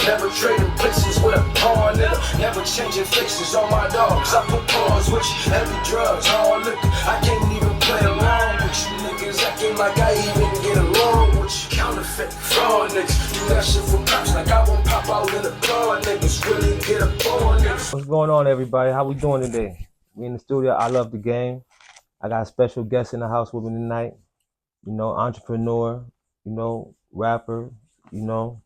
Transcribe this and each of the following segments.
Never trading places with a pawn nigga. Never changing faces on my dogs. I put pawns with you. Heavy drugs, hard liquor. I can't even play along with you niggas. Acting like I even get along with you. Counterfeit, fraud niggas. Do that shit for cops like I won't pop out in the car. Niggas really get up on niggas. What's going on, everybody? How we doing today? We in the studio. I love the game. I got a special guest in the house with me tonight. You know, entrepreneur. You know, rapper. You know,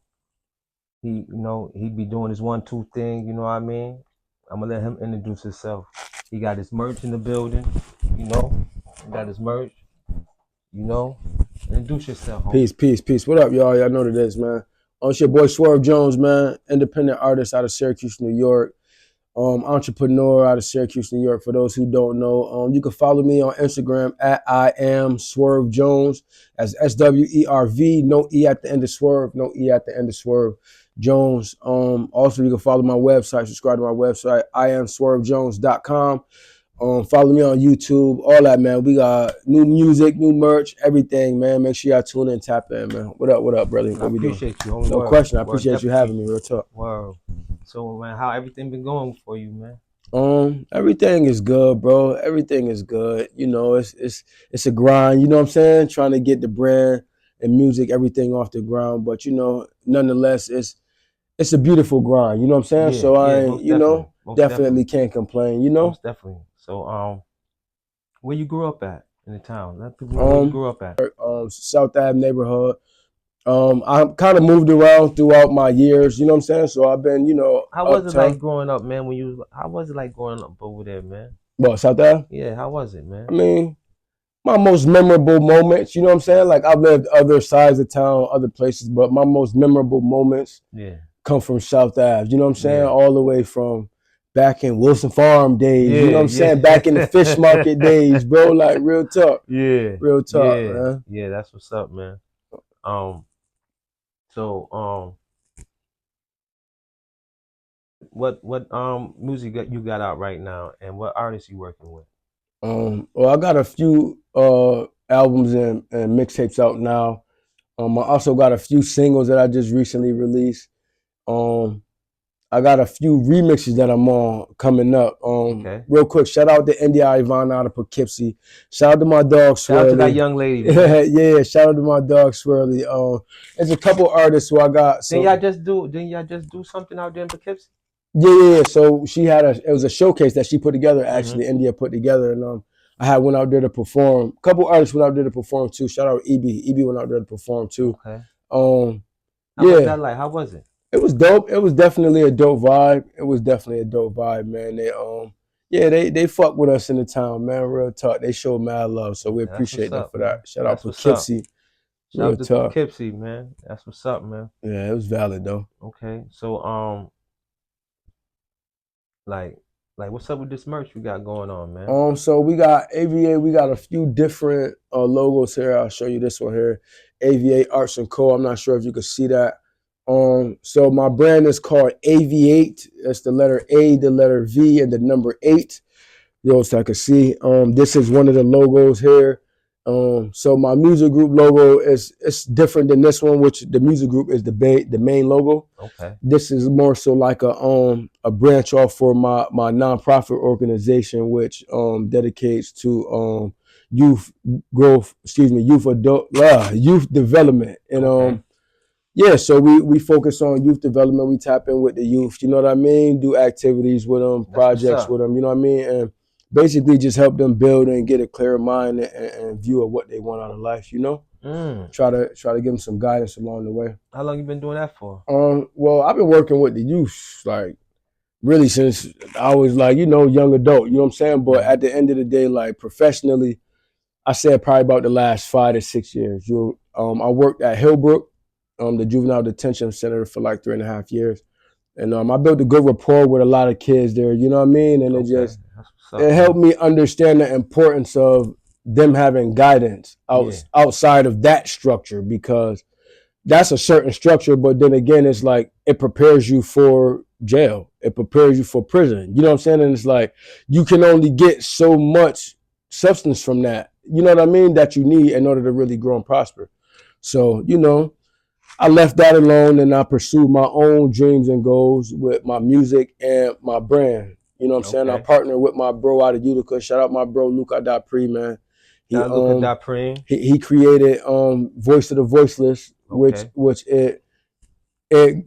he be doing his 1-2 thing. You know what I mean? I'm gonna let him introduce himself. He got his merch in the building. You know, he got his merch. You know, introduce yourself. Homie. Peace. What up, y'all? Y'all know what it is, man. It's your boy Swerve Jones, man. Independent artist out of Syracuse, New York. Entrepreneur out of Syracuse, New York. For those who don't know, you can follow me on Instagram at I am Swerve Jones. That's SWERV. No E at the end of Swerve. No E at the end of Swerve Jones. Also, you can follow my website. Subscribe to my website. IamSwerveJones.com. Follow me on YouTube, all that, man. We got new music, new merch, everything, man. Make sure y'all tune in, tap in, man. What up, brother? What we doing? I appreciate you, homie. No question. I appreciate you having me. Real talk. Wow. So, man, how everything been going for you, man? Everything is good, bro. Everything is good. You know, it's a grind. You know what I'm saying? Trying to get the brand and music, everything off the ground. But you know, nonetheless, it's a beautiful grind. You know what I'm saying? Yeah, so I, most definitely can't complain. You know, most definitely. So, where you grew up at in the town? Let people know where you grew up at. South Ave neighborhood. I kind of moved around throughout my years. You know what I'm saying? So I've been, you know. How was it like growing up, man? How was it like growing up over there, man? What, South Ave? Yeah, how was it, man? I mean, my most memorable moments. You know what I'm saying? Like I've lived other sides of town, other places, but my most memorable moments come from South Ave. You know what I'm saying? Yeah. All the way from back in Wilson Farm days. You know what I'm saying? Back in the fish market days, bro. Like real talk. Yeah. Real talk, man. Yeah, that's what's up, man. So what music that you got out right now, and what artists you working with? Well, I got a few albums and mixtapes out now. I also got a few singles that I just recently released. I got a few remixes that I'm on coming up. Real quick, shout out to India Ivana out of Poughkeepsie. Shout out to my dog Swirly. Shout out to that young lady. Yeah, shout out to my dog Swirly. There's a couple artists who I got. Didn't y'all just do something out there in Poughkeepsie? Yeah. So she had it was a showcase that she put together. Actually, India put together, and I went out there to perform. A couple artists went out there to perform too. Shout out EB. EB went out there to perform too. Okay. How was that like? How was it? It was dope. It was definitely a dope vibe. Man. They fuck with us in the town, man. Real talk. They show mad love, so we appreciate them for that. Shout out Poughkeepsie. Shout out to Poughkeepsie, man. That's what's up, man. Yeah, it was valid though. Okay, so like what's up with this merch we got going on, man? So we got AVA. We got a few different logos here. I'll show you this one here. AVA Arts and Co. I'm not sure if you can see that. So my brand is called AV8. That's the letter A, the letter V, and the number 8. So I can see. This is one of the logos here. So my music group logo it's different than this one, which the music group is the main logo. Okay. This is more so like a branch off for my nonprofit organization, which dedicates to youth development, and yeah, so we focus on youth development. We tap in with the youth, you know what I mean? Do activities with them, projects with them, you know what I mean? And basically just help them build and get a clear mind and view of what they want out of life, you know? Try to give them some guidance along the way. How long you been doing that for? Well, I've been working with the youth, like, really since I was like, young adult, you know what I'm saying? But at the end of the day, like, professionally, I said probably about the last 5 to 6 years. I worked at Hillbrook, the juvenile detention center, for like 3.5 years. And I built a good rapport with a lot of kids there, you know what I mean? And it helped me understand the importance of them having guidance outside of that structure, because that's a certain structure, but then again, it's like it prepares you for jail. It prepares you for prison. You know what I'm saying? And it's like you can only get so much substance from that, you know what I mean, that you need in order to really grow and prosper. So, I left that alone and I pursued my own dreams and goals with my music and my brand. You know what I'm saying? I Okay. partnered with my bro out of Utica. Shout out my bro Luca Dapri, man. He Now look at Dapreme. he created Voice of the Voiceless, Okay. which it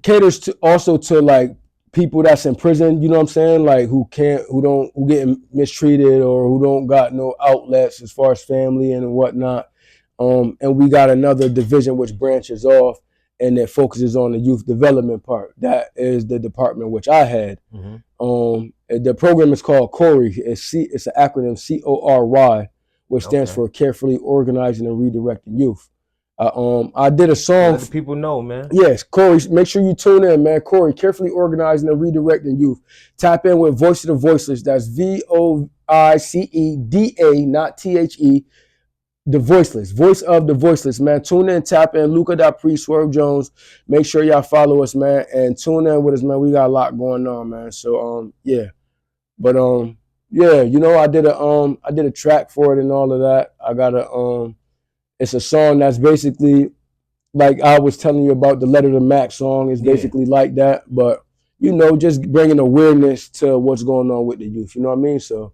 caters to also to like people that's in prison, you know what I'm saying? Like who getting mistreated or who don't got no outlets as far as family and whatnot. And we got another division which branches off and that focuses on the youth development part. That is the department which I had. The program is called CORY. It's an acronym CORY, which stands Okay. for Carefully Organizing and Redirecting Youth. I did a song. Let the people know, man. Yes, Corey, make sure you tune in, man. Corey, Carefully Organizing and Redirecting Youth. Tap in with Voice of the Voiceless. That's VOICEDA, not THE. The Voiceless, Voice of the Voiceless, man. Tune in, tap in, Luca Dapri, Swerve Jones. Make sure y'all follow us, man, and tune in with us, man. We got a lot going on, man. So, yeah. But yeah, you know, I did a track for it and all of that. I got it's a song that's basically like I was telling you about the Letter to Mac song. Is basically like that, but you know, just bringing awareness to what's going on with the youth. You know what I mean? So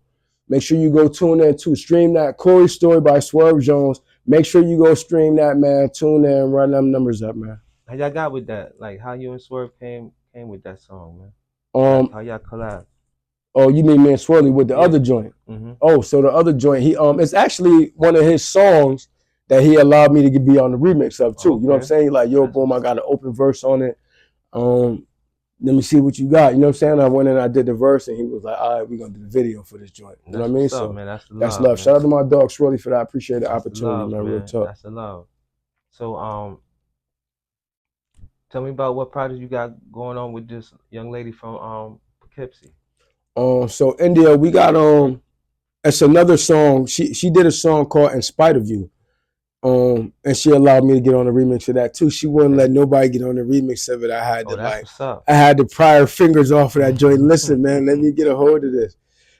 make sure you go tune in to stream that Corey Story by Swerve Jones. Make sure you go stream that, man. Tune in, run them numbers up, man. How y'all got with that? Like how you and Swerve came with that song, man? How y'all collab? Oh, you mean me and Swirly with the other joint? Oh, so the other joint, it's actually one of his songs that he allowed me to be on the remix of too. You know what I'm saying? Like, yo, boom, I got an open verse on it. Let me see what you got. You know what I'm saying? I went in and I did the verse and he was like, all right, we're gonna do the video for this joint. You know what I mean? So man, that's love. Man. Shout out to my dog Swirly for that. I appreciate the opportunity, man. Real talk. That's the love. So tell me about what project you got going on with this young lady from Poughkeepsie. So India, we got it's another song. She did a song called In Spite of You. And she allowed me to get on the remix of that too. She wouldn't let nobody get on the remix of it. I had to I had to pry her fingers off of that joint. Listen, man, let me get a hold of this.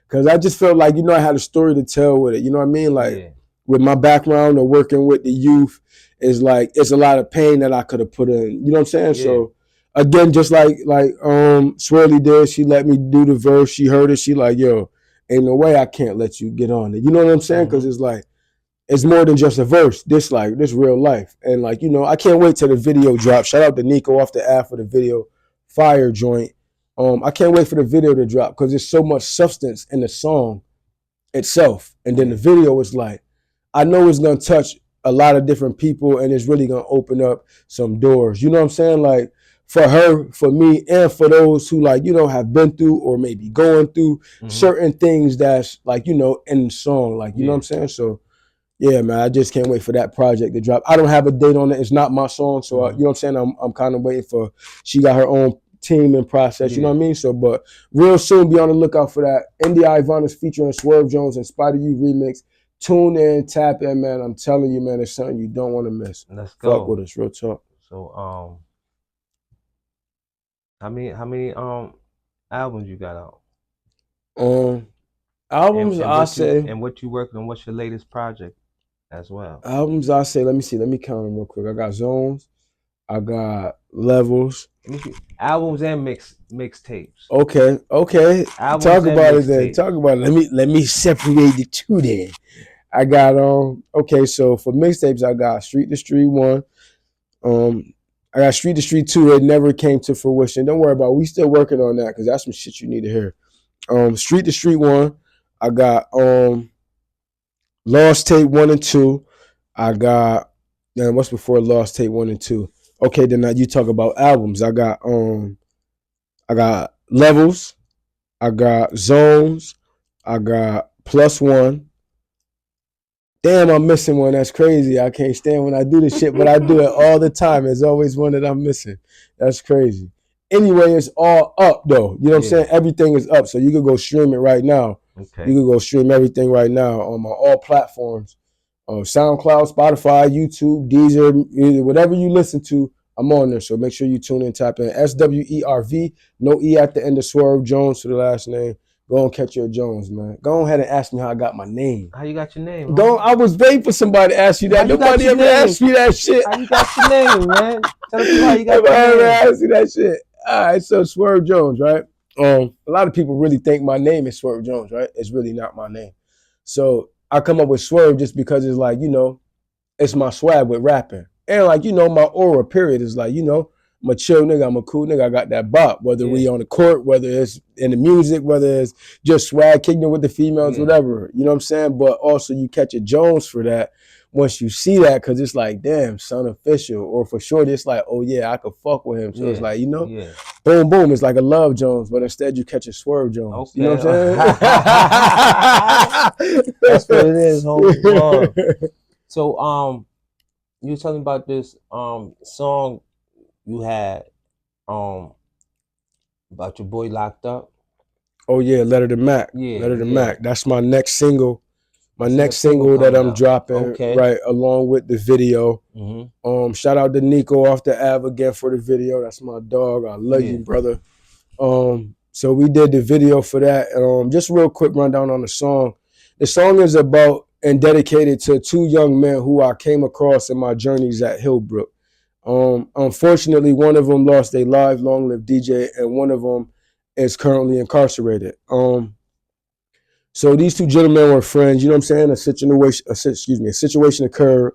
Cause I just felt like, you know, I had a story to tell with it. You know what I mean? Like with my background of working with the youth, is like it's a lot of pain that I could have put in. You know what I'm saying? So again, just like Swirly did, she let me do the verse. She heard it. She like, yo, ain't no way I can't let you get on it. You know what I'm saying? Cause it's like, it's more than just a verse. This real life. And like, you know, I can't wait till the video drop. Shout out to Nico off the app for the video. Fire joint. I can't wait for the video to drop because there's so much substance in the song itself. And then the video is like, I know it's gonna touch a lot of different people and it's really gonna open up some doors. You know what I'm saying? Like for her, for me, and for those who like, you know, have been through or maybe going through certain things that's like, you know, in the song. Like, you know what I'm saying? So yeah, man, I just can't wait for that project to drop. I don't have a date on it. It's not my song. So, you know what I'm saying? I'm kind of waiting for, she got her own team and process, you know what I mean? So, but real soon, be on the lookout for that. India Ivanis featuring Swerve Jones and Spite of You remix. Tune in, tap in, man. I'm telling you, man, it's something you don't want to miss. Let's go. Fuck with us, real talk. So, how many albums you got out? Albums, I say. And what you working on? What's your latest project as well? Albums, I say. Let me see. Let me count them real quick. I got Zones. I got Levels. Albums and mixtapes. Okay. Albums Talk about it then. Talk about it. Let me separate the two then. I got okay, so for mixtapes, I got Street to Street 1. I got Street to Street 2. It never came to fruition. Don't worry about it. We still working on that because that's some shit you need to hear. Street to Street 1. I got Lost Tape 1 and 2. I got what's before Lost Tape 1 and 2? Okay, then now you talk about albums. I got Levels. I got Zones. I got Plus One. Damn, I'm missing one. That's crazy. I can't stand when I do this shit, but I do it all the time. There's always one that I'm missing. That's crazy. Anyway, it's all up though. You know what I'm saying? Everything is up. So you can go stream it right now. Okay. You can go stream everything right now on all platforms. SoundCloud, Spotify, YouTube, Deezer, whatever you listen to, I'm on there. So make sure you tune in, type in SWERV, no E at the end of Swerve Jones for the last name. Go and catch your Jones, man. Go ahead and ask me how I got my name. How you got your name? I was waiting for somebody to ask you that. Nobody ever asked me that shit. How you got your name, man? Tell the people how you got If I that ever name. asked you that shit. All right, so Swerve Jones, right? A lot of people really think my name is Swerve Jones, right? It's really not my name. So I come up with Swerve just because it's like, it's my swag with rapping. And like, my aura, period, is like, I'm a chill nigga, I'm a cool nigga, I got that bop. Whether we on the court, whether it's in the music, whether it's just swag, kicking it with the females, whatever. You know what I'm saying? But also you catch a Jones for that once you see that, because it's like, damn, son official. Or for sure, it's like, oh yeah, I could fuck with him. So it's like, boom, boom. It's like a Love Jones, but instead you catch a Swerve Jones. Okay. You know what I'm saying? That's what it is, homie. So you were telling me about this song you had about your boy Locked Up. Oh yeah, Letter to Mac. Yeah, Letter to Mac. That's my next single. My next single that I'm dropping, right, along with the video. Shout out to Nico off the Ave again for the video. That's my dog. I love you, brother. So we did the video for that. Just real quick rundown on the song. The song is about and dedicated to two young men who I came across in my journeys at Hillbrook. Unfortunately, one of them lost their life, long live DJ, and one of them is currently incarcerated. So these two gentlemen were friends, you know what I'm saying? A situation occurred,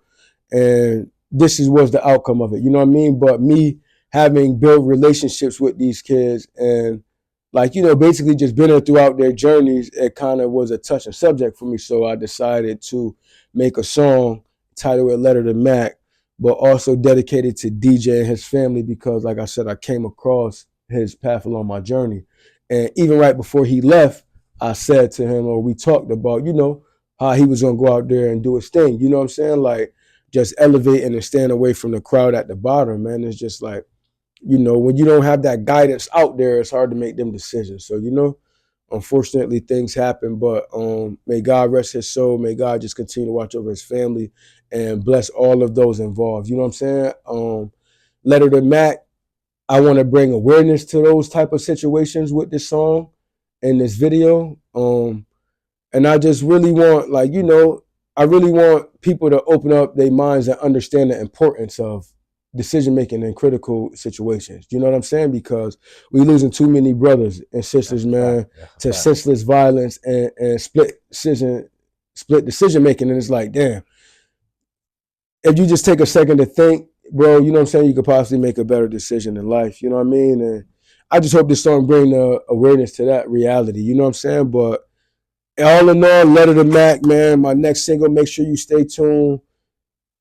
and this was the outcome of it, you know what I mean? But me having built relationships with these kids and basically just been there throughout their journeys, it kind of was a touching subject for me. So I decided to make a song titled A Letter to Mac, but also dedicated to DJ and his family because, like I said, I came across his path along my journey. And even right before he left, I said to him, or we talked about, how he was going to go out there and do his thing. You know what I'm saying? Like, just elevating and staying away from the crowd at the bottom, man. It's just like, when you don't have that guidance out there, it's hard to make them decisions. So, unfortunately, things happen, but may God rest his soul. May God just continue to watch over his family and bless all of those involved. You know what I'm saying? Letter to Mac, I want to bring awareness to those type of situations with this song and this video. And I just really want, I really want people to open up their minds and understand the importance of decision-making in critical situations. You know what I'm saying? Because we losing too many brothers and sisters, man, to senseless violence and split decision-making. And it's like, damn, if you just take a second to think, bro, you know what I'm saying? You could possibly make a better decision in life. You know what I mean? And I just hope this song bring awareness to that reality. You know what I'm saying? But all in all, Letter to Mac, man, my next single, make sure you stay tuned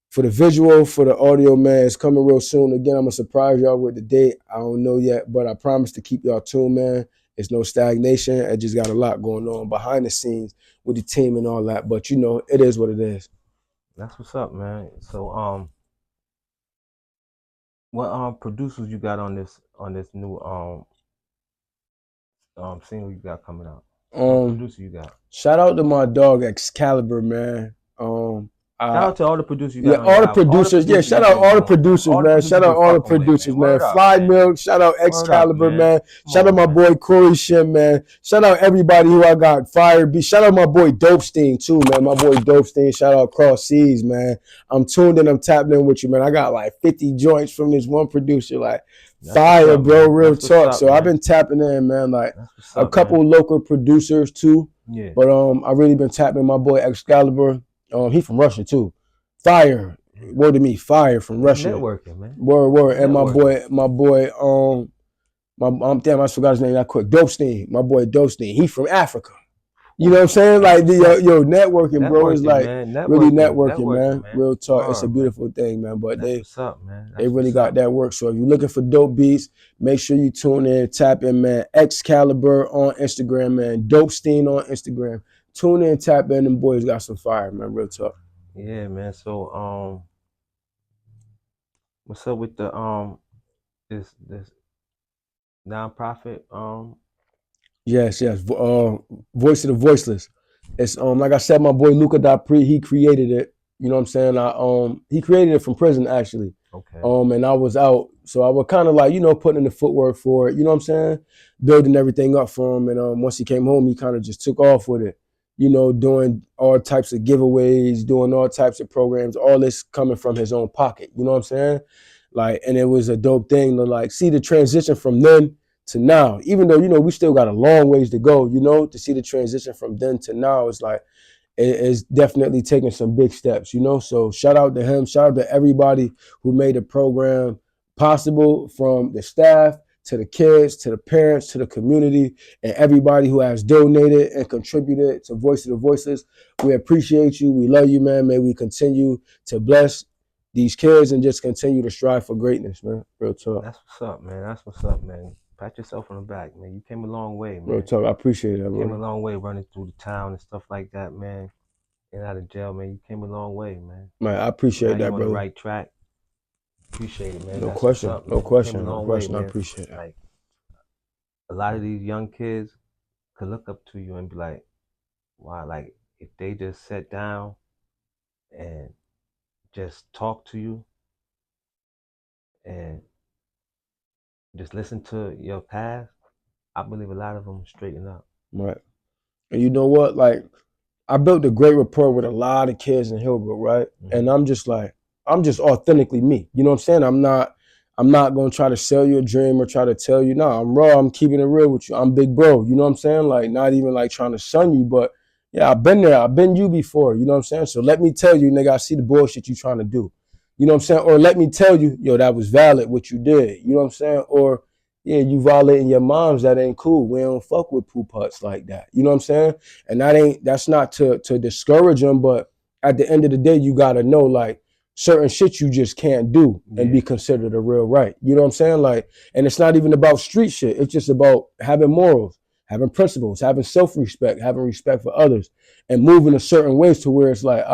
for the visual, for the audio, man. It's coming real soon. Again, I'm going to surprise y'all with the date. I don't know yet, but I promise to keep y'all tuned, man. It's no stagnation. I just got a lot going on behind the scenes with the team and all that. But, it is what it is. That's what's up, man. So, what producers you got on this new single you got coming out? What producer you got? Shout out to my dog Excalibur, man. Shout out to all the producers you got. All the producers. Yeah, shout out all the producers, man. Shout out all the producers, man. Fly Milk, shout out Excalibur, man. Shout out my boy Corey Shim, man. Shout out everybody who I got. Fire B. Shout out my boy Dopestein too, man. My boy Dopestein. Shout out Cross Seas, man. I'm tuned in. I'm tapped in with you, man. I got like 50 joints from this one producer, like fire, bro. Real talk. So I've been tapping in, man. Like a couple local producers too. Yeah. But I really been tapping my boy Excalibur. He from Russia too. Fire. Word to me, fire from Russia. Networking, man. Word. And my boy, damn, I forgot his name that quick. Dopestein. My boy Dopestein. He from Africa. You know what I'm saying? Like networking, bro. Is like really networking, man. Real talk. It's a beautiful thing, man. But they really got that work. So if you're looking for dope beats, make sure you tune in, tap in, man. Excalibur on Instagram, man. Dopestein on Instagram. Tune in, tap in, them boys got some fire, man. Real talk. Yeah, man. So what's up with the this nonprofit? Yes. Voice of the Voiceless. It's like I said, my boy Luca Dapri, he created it. You know what I'm saying? He created it from prison actually. Okay. And I was out. So I was kind of like, putting in the footwork for it, you know what I'm saying? Building everything up for him. And once he came home, he kind of just took off with it. Doing all types of giveaways, doing all types of programs, all this coming from his own pocket. You know what I'm saying? Like, and it was a dope thing to like see the transition from then to now. Even though, you know, we still got a long ways to go, you know, to see the transition from then to now is like, it's definitely taking some big steps, you know. So shout out to him. Shout out to everybody who made the program possible, from the staff to the kids, to the parents, to the community, and everybody who has donated and contributed to Voice of the Voiceless. We appreciate you. We love you, man. May we continue to bless these kids and just continue to strive for greatness, man. Real talk. That's what's up, man. That's what's up, man. Pat yourself on the back, man. You came a long way, man. Real talk. I appreciate that, You came a man. long way running through the town and stuff like that, man. And out of jail, man. You came a long way, man. Man, I appreciate Now that, you on brother. the right track. Appreciate it, man. No That's question. what's up, No man. question. You came a No long question. way, I man. appreciate that. Like, a lot of these young kids could look up to you and be like, wow, like, if they just sat down and just talk to you and just listen to your past, I believe a lot of them straighten up. Right. And you know what? Like, I built a great rapport with a lot of kids in Hillbrook, right? And I'm just authentically me. You know what I'm saying? I'm not gonna try to sell you a dream or try to tell you, no, I'm raw, I'm keeping it real with you. I'm big bro. You know what I'm saying? Like, not even like trying to shun you, but yeah, I've been there. I've been you before. You know what I'm saying? So let me tell you, nigga, I see the bullshit you trying to do. You know what I'm saying? Or let me tell you, yo, that was valid what you did. You know what I'm saying? Or yeah, you violating your moms, that ain't cool. We don't fuck with poo putts like that. You know what I'm saying? And that's not to discourage them, but at the end of the day, you gotta know, like, certain shit you just can't do and be considered a real right. You know what I'm saying? Like, and it's not even about street shit. It's just about having morals, having principles, having self-respect, having respect for others, and moving a certain ways to where it's like,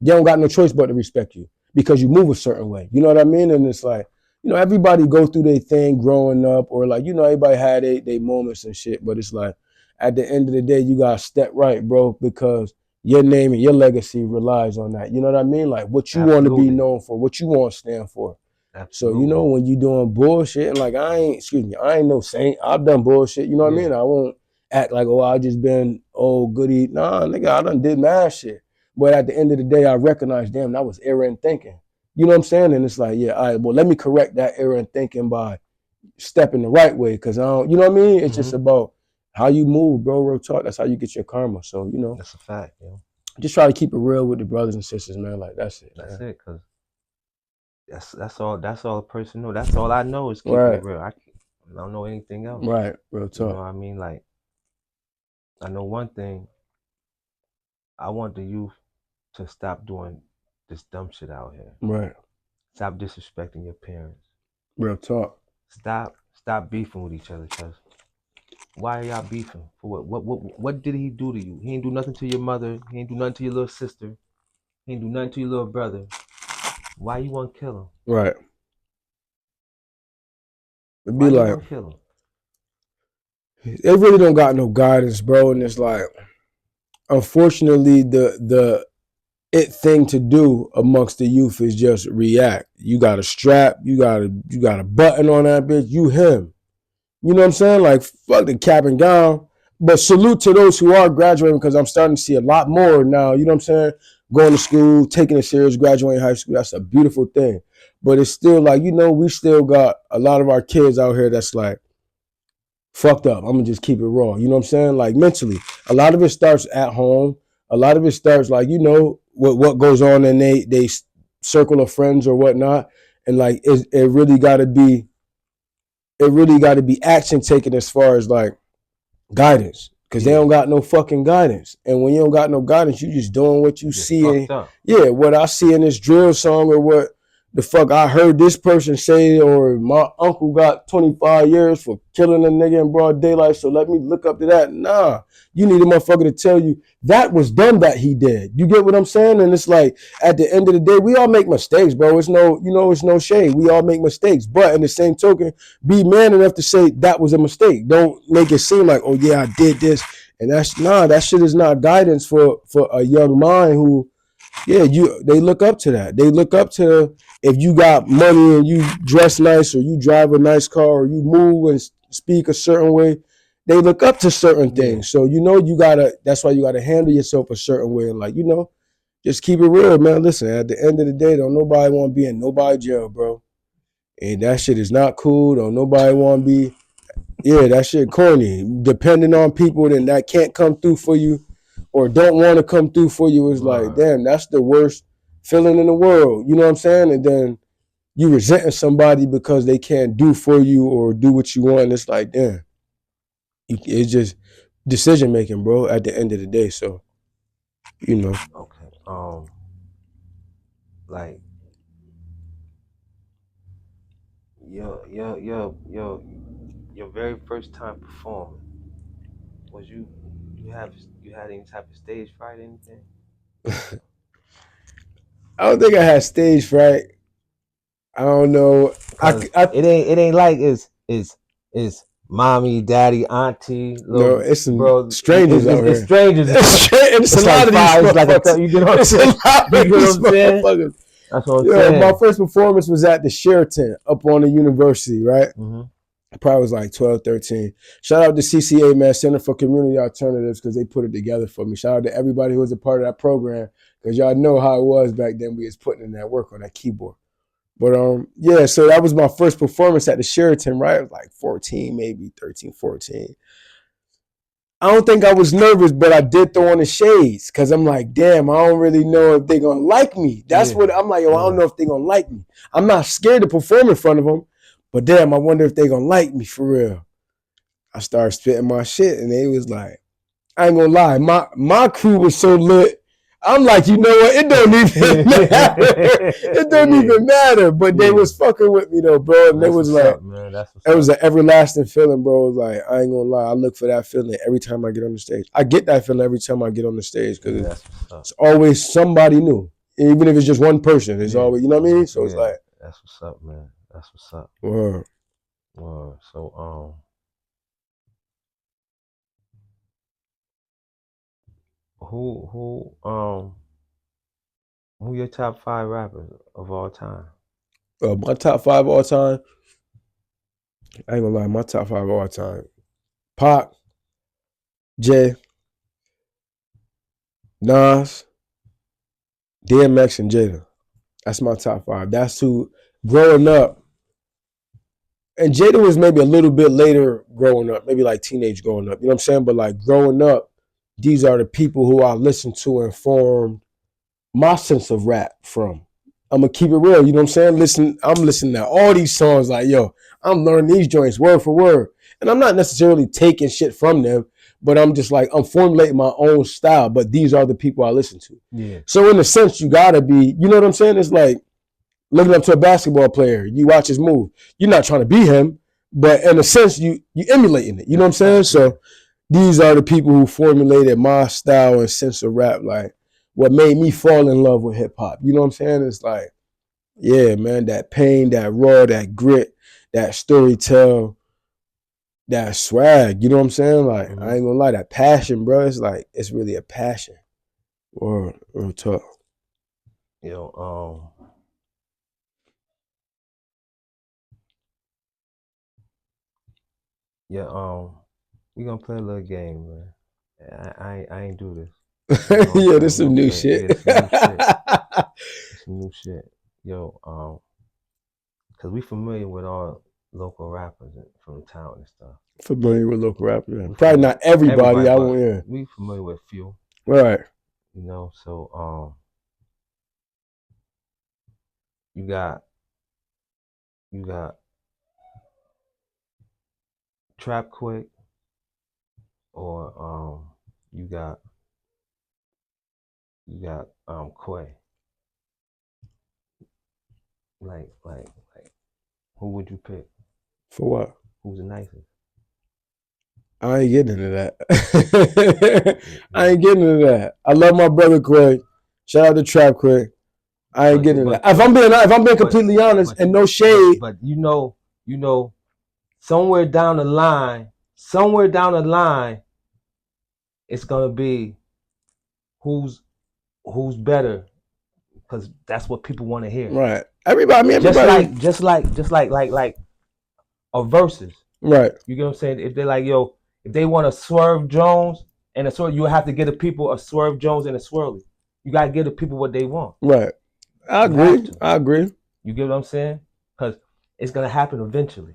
they don't got no choice but to respect you because you move a certain way. You know what I mean? And it's like, you know, everybody go through their thing growing up, or like, you know, everybody had their moments and shit, but it's like, at the end of the day, you gotta step right, bro, because your name and your legacy relies on that. You know what I mean? Like, what you want to be known for, what you want to stand for. Absolutely. So, you know, when you doing bullshit, and like, I ain't no saint. I've done bullshit, you know what I mean? I won't act like, oh, I just been, oh, goody. Nah, nigga, I done did mad shit. But at the end of the day, I recognize, damn, that was error in thinking. You know what I'm saying? And it's like, yeah, all right, well, let me correct that error in thinking by stepping the right way. Cause I don't, you know what I mean? It's just about how you move, bro. Real talk. That's how you get your karma. So, you know. That's a fact, yo. Just try to keep it real with the brothers and sisters, man. Like, that's it. That's man. it, cause that's all a person knows. That's all I know is keeping it real. I don't know anything else. Right, real talk. You know what I mean? Like, I know one thing. I want the youth to stop doing this dumb shit out here. Right. Stop disrespecting your parents. Real talk. Stop beefing with each other, cuz. Why are y'all beefing? For what did he do to you? He ain't do nothing to your mother. He ain't do nothing to your little sister. He ain't do nothing to your little brother. Why you want to kill him? Right. It'd Why be you like, want to kill him? they really don't got no guidance, bro. And it's like, unfortunately, the thing to do amongst the youth is just react. You got a strap, you got a button on that bitch, you him. You know what I'm saying? Like, fuck the cap and gown. But salute to those who are graduating, because I'm starting to see a lot more now, you know what I'm saying? Going to school, taking it serious, graduating high school, that's a beautiful thing. But it's still like, you know, we still got a lot of our kids out here that's like, fucked up. I'm gonna just keep it raw. You know what I'm saying? Like, mentally. A lot of it starts at home. A lot of it starts like, you know, what goes on in they circle of friends or whatnot. And like, it really gotta be action taken as far as like guidance. Cause they don't got no fucking guidance. And when you don't got no guidance, you just doing what you see. What I see in this drill song, or what the fuck I heard this person say, or my uncle got 25 years for killing a nigga in broad daylight, so let me look up to that. Nah, you need a motherfucker to tell you that was dumb that he did. You get what I'm saying? And it's like, at the end of the day, we all make mistakes, bro. It's no shade. We all make mistakes. But in the same token, be man enough to say that was a mistake. Don't make it seem like, oh yeah, I did this. And that shit is not guidance for a young mind who, they look up to that. They look up to, if you got money and you dress nice, or you drive a nice car, or you move and speak a certain way, they look up to certain things. So, you know, that's why you gotta handle yourself a certain way. And like, you know, just keep it real, man. Listen, at the end of the day, don't nobody want to be in nobody jail, bro. And that shit is not cool. Don't nobody want to be. Yeah, that shit corny. Depending on people then that can't come through for you or don't want to come through for you is like, damn, that's the worst feeling in the world. You know what I'm saying? And then you resenting somebody because they can't do for you or do what you want. It's like, damn. It's just decision making, bro, at the end of the day. So, you know. Okay. Like your very first time performing, was you had any type of stage fright or anything? I don't think I had stage fright. I don't know. It ain't like it's mommy, daddy, auntie, little no, it's some bro. strangers out here. It's strangers. It's a lot of these motherfuckers. You get what I'm saying? That's what I'm saying. My first performance was at the Sheraton up on the university, right? Mm-hmm. I probably was like 12, 13. Shout out to CCA, man, Center for Community Alternatives, because they put it together for me. Shout out to everybody who was a part of that program, because y'all know how it was back then. We was putting in that work on that keyboard. But yeah, so that was my first performance at the Sheraton, right? I was like 14, maybe 13, 14. I don't think I was nervous, but I did throw on the shades because I'm like, damn, I don't really know if they're going to like me. That's what I'm like, yo, I don't know if they're going to like me. I'm not scared to perform in front of them, but damn, I wonder if they're going to like me for real. I started spitting my shit, and they was like, I ain't going to lie, my crew was so lit. I'm like, you know what? It don't even matter. It don't even matter. But they was fucking with me though, bro. And it was like, it was an everlasting feeling, bro. It was like, I ain't gonna lie. I look for that feeling every time I get on the stage. I get that feeling every time I get on the stage because it's always somebody new. Even if it's just one person, it's always, you know what I mean? So it's like, that's what's up, man. That's what's up. Word. So who your top 5 rappers of all time? My top 5 all time, I ain't gonna lie, my top 5 all time. Pac, Jay, Nas, DMX, and Jada. That's my top 5. That's who, growing up, and Jada was maybe a little bit later growing up, maybe like teenage growing up, you know what I'm saying? But like growing up, these are the people who I listened to and formed my sense of rap from. I'm gonna keep it real, you know what I'm saying? I'm listening to all these songs like, yo, I'm learning these joints word for word. And I'm not necessarily taking shit from them, but I'm just like, I'm formulating my own style, but these are the people I listen to. Yeah. So in a sense, you gotta be, you know what I'm saying? It's like looking up to a basketball player, you watch his move. You're not trying to be him, but in a sense, you emulating it, you know what I'm saying? So these are the people who formulated my style and sense of rap, like what made me fall in love with hip hop. You know what I'm saying? It's like, yeah, man, that pain, that raw, that grit, that storytell, that swag. You know what I'm saying? Like, I ain't gonna lie, that passion, bro. It's like, it's really a passion. Or tough. Yo, we gonna play a little game, man. I ain't do this. Yeah, this some new shit. Some new shit. Yo, cause we familiar with all local rappers from the town and stuff. Familiar with local rappers. Probably not everybody. We familiar with a few. Right. You know, so you got Trap Quick, or you got Quay. Like, who would you pick? For what? Who's the nicest? I ain't getting into that. I ain't getting into that. I love my brother Quay. Shout out to Trap Quick. I ain't getting into that. If I'm being completely honest, and no shade. But you know, somewhere down the line, it's gonna be who's better, because that's what people want to hear. Right. Everybody. Just like a versus. Right. You get what I'm saying? If they're like, yo, if they want a Swerve Jones and a Swerve, you have to give the people a Swerve Jones and a Swirly. You gotta give the people what they want. Right. I agree. You get what I'm saying? Because it's gonna happen eventually.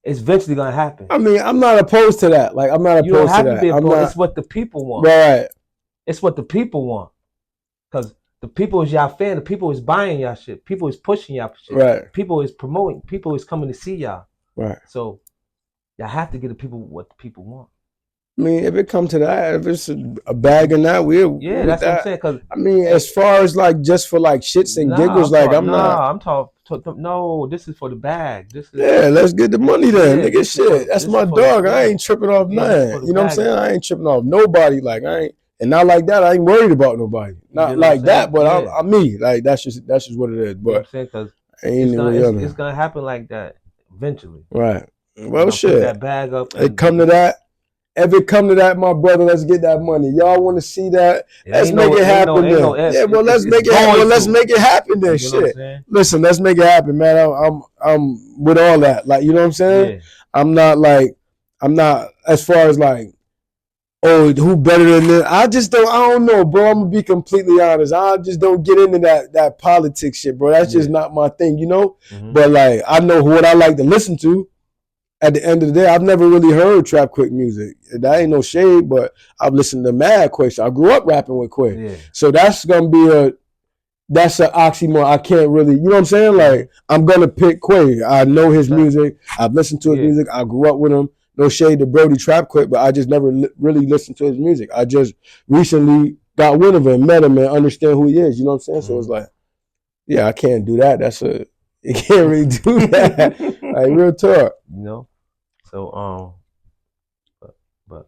It's eventually gonna happen. I mean, I'm not opposed to that. Like, I'm not You don't opposed to have to that. be I'm opposed. not. It's what the people want. Right. It's what the people want. Because the people is y'all fan. The people is buying y'all shit. People is pushing y'all shit. Right. People is promoting. People is coming to see y'all. Right. So y'all have to give the people what the people want. I mean, if it come to that, if it's a bag or not, Yeah, that's what I'm saying. Cause I mean, as far as like just for like shits and giggles, like I'm not. I'm talking. No, this is for the bag. This is. Yeah, let's get the money then, Yeah, nigga. Shit, that's my dog. I ain't tripping off nothing. You know what I'm saying? I ain't tripping off nobody. Like I ain't, and not like that. I ain't worried about nobody. Not like that, but I'm me. Like that's just what it is. But you know what I'm saying? Because it's gonna happen like that eventually. Right. Well, shit. Put that bag up. It come to that. If it come to that, my brother, let's get that money. Y'all want to see that? Let's make it happen then. Yeah, well, let's make it happen. Let's make it happen then. Shit. Listen, let's make it happen, man. I'm with all that. Like, you know what I'm saying? Yeah. I'm not as far as like, oh, who better than this? I don't know, bro. I'm gonna be completely honest. I just don't get into that politics shit, bro. That's just not my thing, you know? Mm-hmm. But like, I know what I like to listen to. At the end of the day, I've never really heard Trap Quik music. That ain't no shade, but I've listened to mad Quik. So I grew up rapping with Quik. Yeah. So that's gonna be that's an oxymoron. I can't really, you know what I'm saying? Like, I'm gonna pick Quik. I know his music. I've listened to his music. I grew up with him. No shade to Brody Trap Quik, but I just never really listened to his music. I just recently got wind of him, met him, and understand who he is. You know what I'm saying? Mm-hmm. So it's like, yeah, I can't do that. You can't really do that. Like, real talk. You know? So but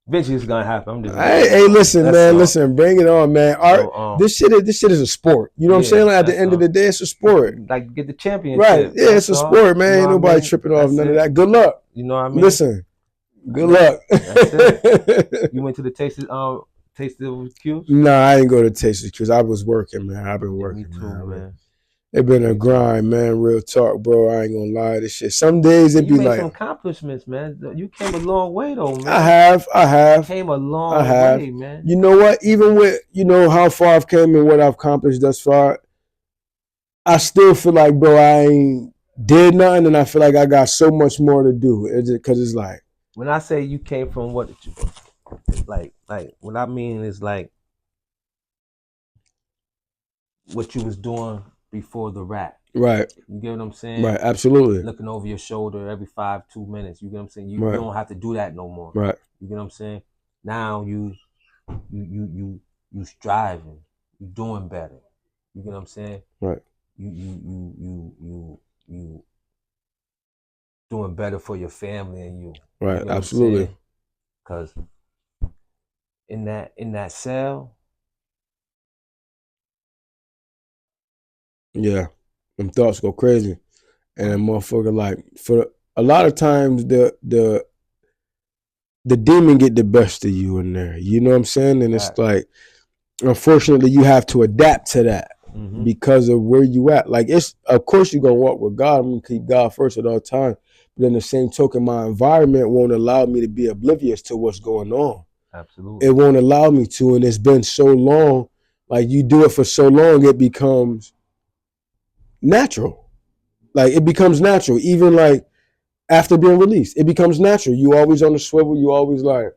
eventually it's gonna happen. I'm just hey, listen, man, listen, bring it on, man. This shit is a sport. You know what I'm saying? Like, at the end of the day, it's a sport. Like, get the championship. Right? Yeah, it's a sport, man. Ain't nobody tripping off none of that. Good luck. You know what I mean? Listen, good luck. That's it. You went to the Taste of Q? Nah, I didn't go to Taste of Q. I was working, man. I've been working, Me too, man. It been a grind, man. Real talk, bro. I ain't gonna lie. This shit. Some days it be like. You made some accomplishments, man. You came a long way, though, man. I have. You came a long way, man. You know what? Even with how far I've came and what I've accomplished thus far, I still feel like, bro, I ain't did nothing, and I feel like I got so much more to do. Because it's like. When I say you came from what, like what I mean is like what you was doing before the rap. Right. You get what I'm saying? Right, absolutely. Looking over your shoulder every 2 minutes. You get what I'm saying? You don't have to do that no more. Right. You get what I'm saying? Now you striving. You doing better. You get what I'm saying? Right. You doing better for your family and you. Right, absolutely. Because in that cell. Yeah, them thoughts go crazy, and then motherfucker, like, for a lot of times the demon get the best of you in there. You know what I'm saying? And it's like, unfortunately, you have to adapt to that because of where you at. Like, it's, of course you're gonna walk with God. I'm gonna keep God first at all times. But in the same token, my environment won't allow me to be oblivious to what's going on. Absolutely, it won't allow me to, and it's been so long. Like, you do it for so long, it becomes natural. Like, it becomes natural. Even like after being released, it becomes natural. You always on the swivel. You always like,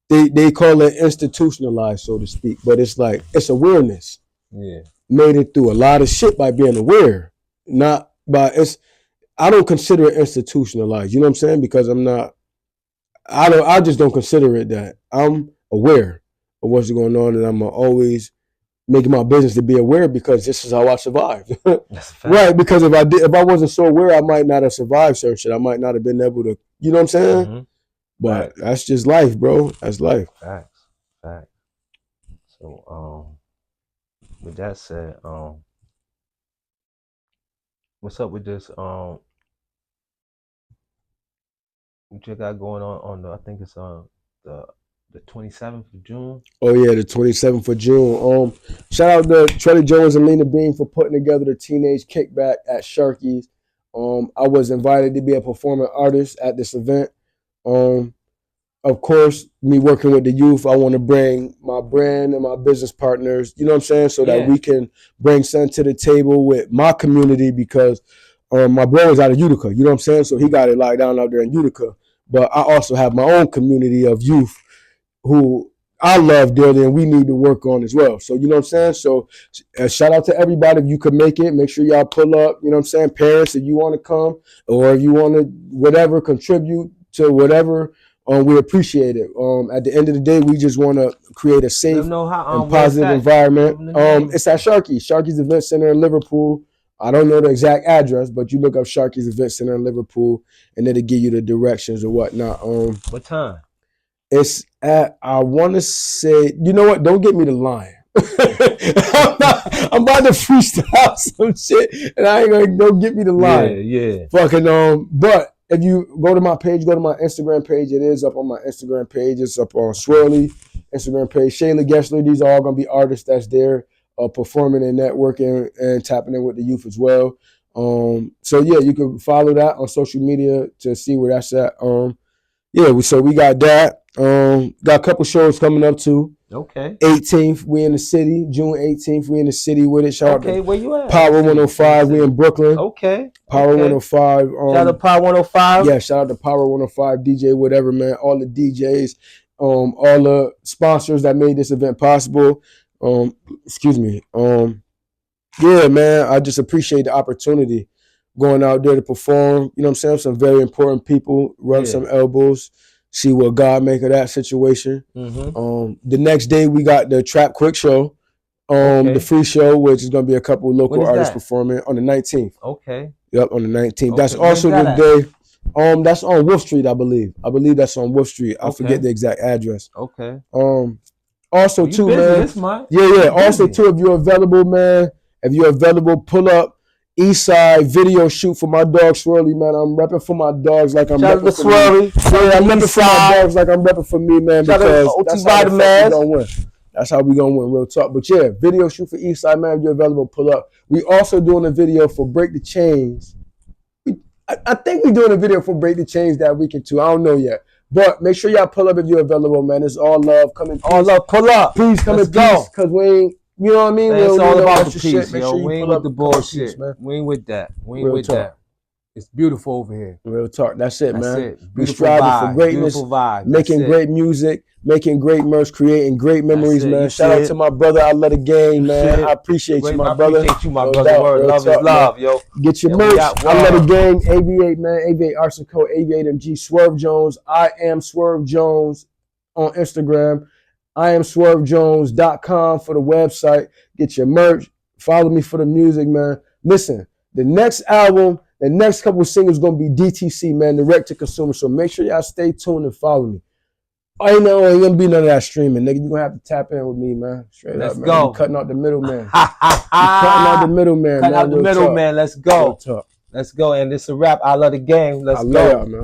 they call it institutionalized, so to speak. But it's like, it's awareness. Yeah. Made it through a lot of shit by being aware. Not by I don't consider it institutionalized. You know what I'm saying? Because I just don't consider it that. I'm aware of what's going on, and I'm always making my business to be aware, because this is how I survived. Right? Because if I wasn't so aware, I might not have survived certain shit. I might not have been able to, you know what I'm saying? Mm-hmm. But that's just life, bro. That's life. Facts. So, with that said, what's up with this? What you got going on the? I think it's the 27th of June. Oh yeah, the 27th of June. Shout out to Trelly Jones and Lena Bean for putting together the Teenage Kickback at Sharky's. I was invited to be a performing artist at this event. Of course, me working with the youth, I want to bring my brand and my business partners, you know what I'm saying, so that we can bring something to the table with my community, because My bro is out of Utica, you know what I'm saying? So he got it locked down out there in Utica. But I also have my own community of youth who I love dearly and we need to work on as well. So, you know what I'm saying? So shout out to everybody. If you could make it, make sure y'all pull up, you know what I'm saying? Parents, if you want to come or if you want to whatever, contribute to whatever, we appreciate it. At the end of the day, we just want to create a safe and positive environment. It's at Sharky's Event Center in Liverpool. I don't know the exact address, but you look up Sharky's Event Center in Liverpool and it'll give you the directions or whatnot. What time? It's at, I want to say, you know what? Don't get me to lying. I'm about to freestyle some shit, and I ain't gonna, don't get me to lying. Yeah. Fucking but if you go to my page, go to my Instagram page. It is up on my Instagram page. It's up on Swirly Instagram page. Shayla Gessler. These are all gonna be artists that's there, performing and networking and tapping in with the youth as well. So yeah, you can follow that on social media to see where that's at. Yeah, so we got that. Got a couple shows coming up too. Okay. 18th, we in the city. June 18th, we in the city with it. Shout out to where you at? Power 105, we in Brooklyn. Okay. Power 105. Shout out to Power 105. Yeah, shout out to Power 105, DJ whatever, man. All the DJs, all the sponsors that made this event possible. Excuse me. Yeah, man, I just appreciate the opportunity going out there to perform. You know what I'm saying? Some very important people, rub some elbows, see what God make of that situation. The next day we got the Trap Quick Show, the free show, which is gonna be a couple of local artists performing on the 19th. Okay. Yep, on the 19th. That's also the day. That's on Wolf Street, I believe. I believe that's on Wolf Street. I forget the exact address. Okay. Also too, man. Yeah. Also too, if you're available, man. If you're available, pull up. Eastside video shoot for my dog Swirly, man. I'm repping for my dogs like I'm repping for me. Yeah, I'm repping for my dogs like I'm repping for me, man. Because that's how we gonna win. That's how we gonna win, real talk. But yeah, video shoot for Eastside, man. If you're available, pull up. We also doing a video for Break the Chains. I think we're doing a video for Break the Chains that weekend too. I don't know yet. But make sure y'all pull up if you're available, man. It's all love. Come in peace. All love, pull up. Please come in peace. Because we ain't, you know what I mean? It's all about the peace, yo. We ain't with the bullshit. We ain't with that. We ain't with that. It's beautiful over here. Real talk. That's it, man. We striving for greatness, making great music, making great merch, creating great memories, man. Shout out to my brother. I love the game, man. I appreciate you, my brother. I appreciate you, my brother. Word. Love is love, yo. Get your merch. I love the game. Aviate, man. Aviate Arts & Co. Aviate MG. Swerve Jones. I am Swerve Jones on Instagram. I am SwerveJones.com for the website. Get your merch. Follow me for the music, man. Listen, the next album, the next couple of singles going to be DTC, man, direct to consumer. So make sure y'all stay tuned and follow me. Ain't going to be none of that streaming, nigga. You're going to have to tap in with me, man. Straight up, man. Go. Cutting out the middleman. Cutting out the middleman, man. Cutting out the middleman. Let's go. Let's go. And it's a wrap. I love the game. Let's go.